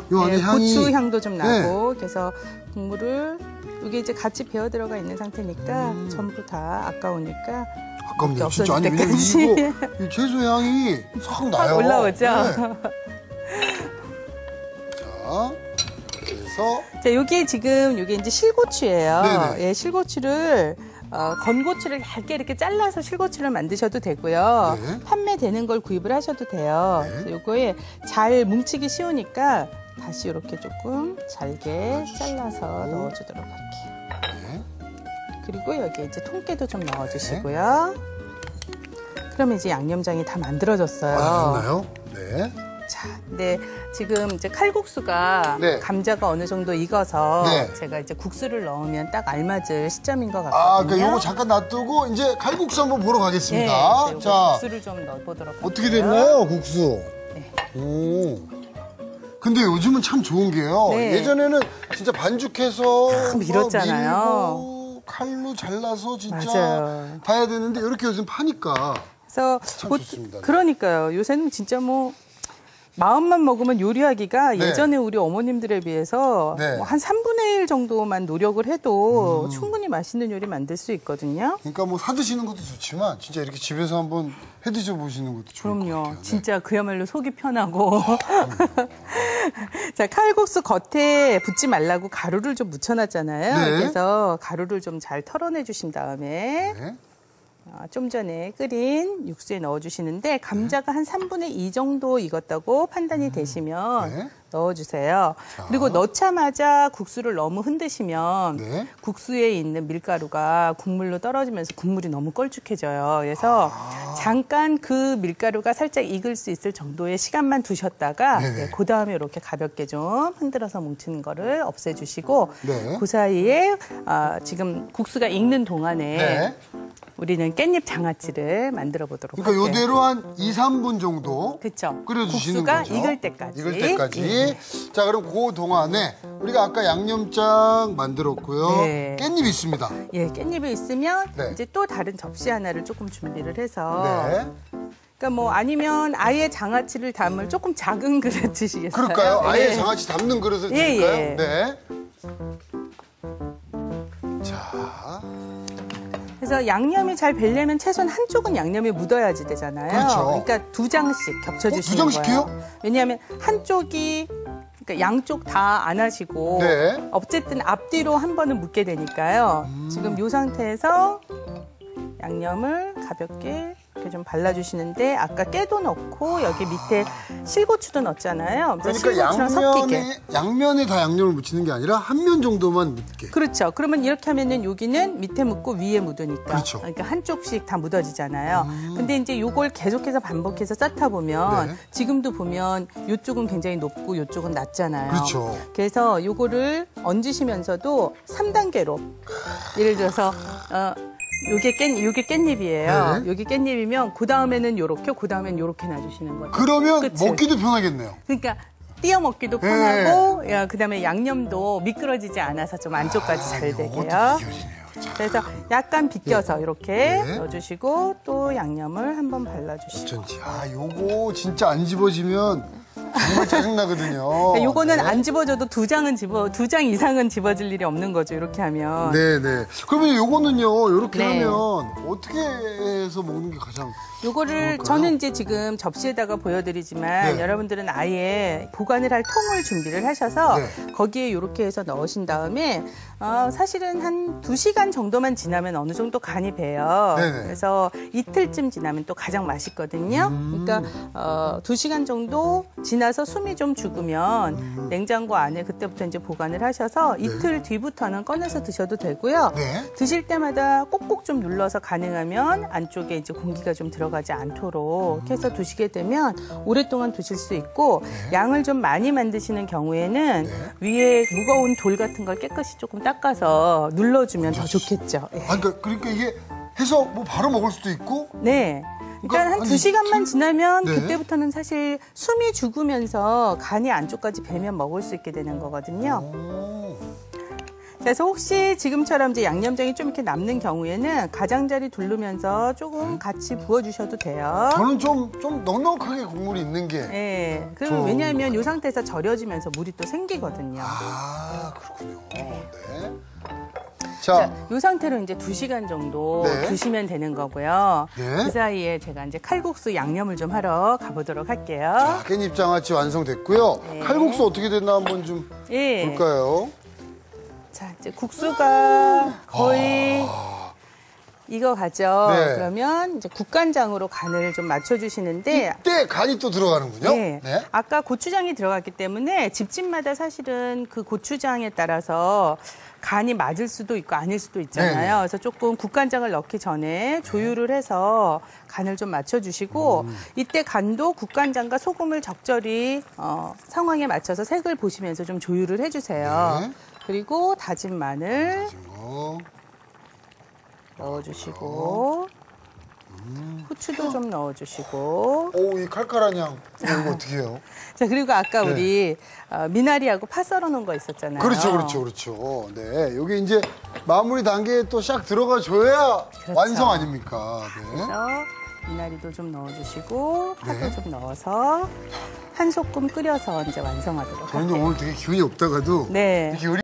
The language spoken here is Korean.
네, 향이... 고추 향도 좀 나고 그래서 국물을 이게 이제 같이 배어 들어가 있는 상태니까 전부 다 아까우니까 아깝네요. 진짜 아니 왜냐면 이거 이 채소 향이 싹 나요. 올라오죠. 네. 자, 그래서 자, 요게 지금 요게 이제 실고추예요. 네네. 예, 실고추를 건고추를 얇게 이렇게 잘라서 실고추를 만드셔도 되고요. 네. 판매되는 걸 구입을 하셔도 돼요. 네. 그래서 요거에 잘 뭉치기 쉬우니까 다시 이렇게 조금 잘게 잘라서 넣어주도록 할게요. 네. 그리고 여기에 이제 통깨도 좀 넣어주시고요. 그러면 이제 양념장이 다 만들어졌어요. 됐나요? 네. 자, 근데 지금 이제 칼국수가 네. 감자가 어느 정도 익어서 네. 제가 이제 국수를 넣으면 딱 알맞을 시점인 것 같거든요. 아, 그러니까 요거 잠깐 놔두고 이제 칼국수 한번 보러 가겠습니다. 네, 자, 국수를 좀 넣어보도록 할게요. 어떻게 됐나요, 국수? 네. 오. 근데 요즘은 참 좋은 게요. 네. 예전에는 진짜 반죽해서 참 밀었잖아요. 밀고 칼로 잘라서 진짜 맞아요. 봐야 되는데 이렇게 요즘 파니까 그래서 참 좋습니다. 그러니까요. 요새는 진짜 뭐 마음만 먹으면 요리하기가 네. 예전에 우리 어머님들에 비해서 네. 뭐 한 3분의 1 정도만 노력을 해도 충분히 맛있는 요리 만들 수 있거든요. 그러니까 뭐 사드시는 것도 좋지만 진짜 이렇게 집에서 한번 해드셔 보시는 것도 좋을 것 그럼요. 같아요. 네. 진짜 그야말로 속이 편하고. 자, 칼국수 겉에 붙지 말라고 가루를 좀 묻혀놨잖아요. 네. 그래서 가루를 좀 잘 털어내 주신 다음에 네. 좀 전에 끓인 육수에 넣어주시는데 감자가 한 3분의 2 정도 익었다고 판단이 되시면 네. 넣어주세요. 자. 그리고 넣자마자 국수를 너무 흔드시면 네. 국수에 있는 밀가루가 국물로 떨어지면서 국물이 너무 걸쭉해져요. 그래서 잠깐 그 밀가루가 살짝 익을 수 있을 정도의 시간만 두셨다가 네네. 그 다음에 이렇게 가볍게 좀 흔들어서 뭉치는 거를 없애주시고 네. 그 사이에 지금 국수가 익는 동안에 네. 우리는 깻잎 장아찌를 만들어 보도록 그러니까 할게요. 요대로 한 2, 3분 정도 그렇죠. 끓여주시는 국수가 거죠. 익을 때까지. 익을 때까지. 예. 자, 그럼 그 동안에 우리가 아까 양념장 만들었고요. 네. 깻잎 있습니다. 예, 깻잎이 있으면 네. 이제 또 다른 접시 하나를 조금 준비를 해서 네. 그러니까 뭐 아니면 아예 장아찌를 담을 조금 작은 그릇 드시겠어요? 그럴까요? 아예 예. 장아찌 담는 그릇을 예, 드릴까요? 예. 네. 자, 그래서 양념이 잘 배려면 최소한 한쪽은 양념이 묻어야지 되잖아요. 그렇죠. 그러니까 2장씩 겹쳐주시는 두 장씩해요? 거예요. 왜냐하면 한쪽이 그러니까 양쪽 다 안 하시고 네. 어쨌든 앞뒤로 한 번은 묻게 되니까요. 지금 이 상태에서 양념을 가볍게 이렇게 좀 발라주시는데 아까 깨도 넣고 여기 밑에 실고추도 넣었잖아요. 그래서 그러니까 실고추랑 섞이게. 양면에 다 양념을 묻히는 게 아니라 한 면 정도만 묻게. 그렇죠. 그러면 이렇게 하면은 여기는 밑에 묻고 위에 묻으니까. 그렇죠. 그러니까 한쪽씩 다 묻어지잖아요. 근데 이제 요걸 계속해서 반복해서 쌓다 보면 네. 지금도 보면 요쪽은 굉장히 높고 요쪽은 낮잖아요. 그렇죠. 그래서 요거를 얹으시면서도 3단계로 예를 들어서 요게 깻잎이에요. 네. 요게 깻잎이면 그 다음에는 요렇게, 그 다음엔 요렇게 놔주시는 거죠. 그러면 그치? 먹기도 편하겠네요. 그러니까 띄어 먹기도 편하고, 그다음에 양념도 미끄러지지 않아서 좀 안쪽까지 잘 이것도 되게요. 비결이네요. 자, 그래서 약간 비껴서 이렇게 네. 넣어주시고 또 양념을 한번 발라주시고. 어쩐지. 요거 진짜 안 집어지면 정말 짜증나거든요. 그러니까 요거는 네. 안 집어줘도 2장 이상은 집어질 일이 없는 거죠. 이렇게 하면. 네네. 그러면 요거는요, 이렇게 네. 하면 어떻게 해서 먹는 게 가장. 요거를 좋을까요? 저는 이제 지금 접시에다가 보여드리지만 네. 여러분들은 아예 보관을 할 통을 준비를 하셔서 네. 거기에 이렇게 해서 넣으신 다음에 사실은 한 2시간 정도만 지나면 어느 정도 간이 배요. 네네. 그래서 이틀쯤 지나면 또 가장 맛있거든요. 그러니까 2시간 정도 지나서 숨이 좀 죽으면 냉장고 안에 그때부터 이제 보관을 하셔서 이틀 뒤부터는 꺼내서 드셔도 되고요. 네. 드실 때마다 꼭꼭 좀 눌러서 가능하면 안쪽에 이제 공기가 좀 들어가지 않도록 이렇게 해서 두시게 되면 오랫동안 두실 수 있고 양을 좀 많이 만드시는 경우에는 위에 무거운 돌 같은 걸 깨끗이 조금 닦아서 눌러주면 더 좋겠죠. 예. 그러니까 이게 해서 뭐 바로 먹을 수도 있고. 네. 그러니까 한 아니, 2시간만 지나면 네. 그때부터는 사실 숨이 죽으면서 간이 안쪽까지 배면 먹을 수 있게 되는 거거든요. 오. 그래서 혹시 지금처럼 이제 양념장이 좀 이렇게 남는 경우에는 가장자리 두르면서 조금 같이 부어주셔도 돼요. 저는 좀 넉넉하게 국물이 있는 게. 네. 그럼 왜냐하면 이 상태에서 절여지면서 물이 또 생기거든요. 아, 그렇군요. 네. 자, 이 상태로 이제 2시간 정도 네. 두시면 되는 거고요. 네. 그 사이에 제가 이제 칼국수 양념을 좀 하러 가보도록 할게요. 자, 깻잎장아찌 완성됐고요. 네. 칼국수 어떻게 됐나 한번 좀 예. 볼까요? 자, 이제 국수가 거의 익어가죠. 네. 그러면 이제 국간장으로 간을 좀 맞춰주시는데. 이때 간이 또 들어가는군요. 네. 아까 고추장이 들어갔기 때문에 집집마다 사실은 그 고추장에 따라서 간이 맞을 수도 있고 아닐 수도 있잖아요. 네네. 그래서 조금 국간장을 넣기 전에 조율을 해서 간을 좀 맞춰주시고 이때 간도 국간장과 소금을 적절히 상황에 맞춰서 색을 보시면서 좀 조율을 해주세요. 네. 그리고 다진 마늘 어, 넣어주시고 후추도 좀 넣어주시고 오, 이 칼칼한 향. 이거 어떻게 해요? 자 그리고 아까 네. 우리 미나리하고 파 썰어 놓은 거 있었잖아요. 그렇죠. 네. 여기 이제 마무리 단계에 또 샥 들어가 줘야 그렇죠. 완성 아닙니까? 네. 그래서 미나리도 좀 넣어주시고 파도 네. 좀 넣어서 한 소끔 끓여서 이제 완성하도록 저는 할게요. 오늘 되게 기운이 없다가도 네. 이렇게